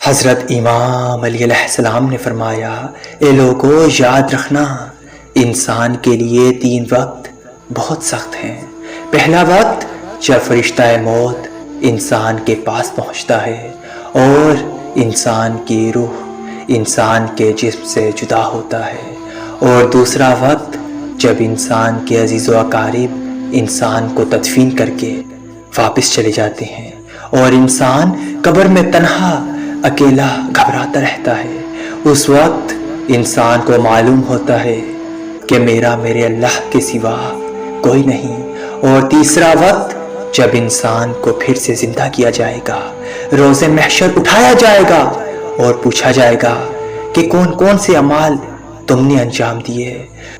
حضرت امام علیہ السلام نے فرمایا، اے لوگو یاد رکھنا، انسان کے لیے 3 وقت بہت سخت ہیں۔ پہلا وقت جب فرشتہ موت انسان کے پاس پہنچتا ہے اور انسان کی روح انسان کے جسم سے جدا ہوتا ہے، اور دوسرا وقت جب انسان کے عزیز و اقارب انسان کو تدفین کر کے واپس چلے جاتے ہیں اور انسان قبر میں تنہا اکیلا گھبراتا رہتا ہے۔ اس وقت انسان کو معلوم ہوتا ہے کہ میرے اللہ کے سوا کوئی نہیں۔ اور تیسرا وقت جب انسان کو پھر سے زندہ کیا جائے گا، روز محشر اٹھایا جائے گا اور پوچھا جائے گا کہ کون کون سے اعمال تم نے انجام دیے۔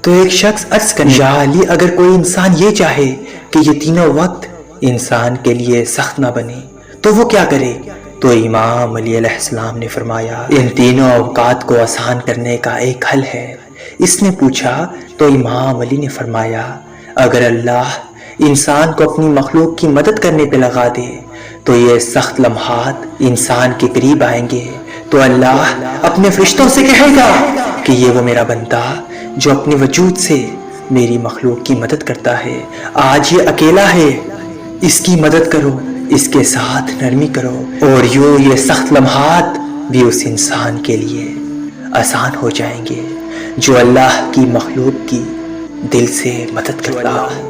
تو ایک شخص عرض کرے، یا علی، اگر کوئی انسان یہ چاہے کہ یہ تینوں وقت انسان کے لیے سخت نہ بنے تو وہ کیا کرے؟ تو امام علیہ السلام نے فرمایا، ان تینوں اوقات کو آسان کرنے کا ایک حل ہے۔ اس نے پوچھا تو امام علی نے فرمایا، اگر اللہ انسان کو اپنی مخلوق کی مدد کرنے پہ لگا دے تو یہ سخت لمحات انسان کے قریب آئیں گے، تو اللہ اپنے فرشتوں سے کہے گا کہ یہ وہ میرا بندہ جو اپنے وجود سے میری مخلوق کی مدد کرتا ہے، آج یہ اکیلا ہے، اس کی مدد کرو، اس کے ساتھ نرمی کرو، اور یوں یہ سخت لمحات بھی اس انسان کے لیے آسان ہو جائیں گے جو اللہ کی مخلوق کی دل سے مدد کرتا ہے۔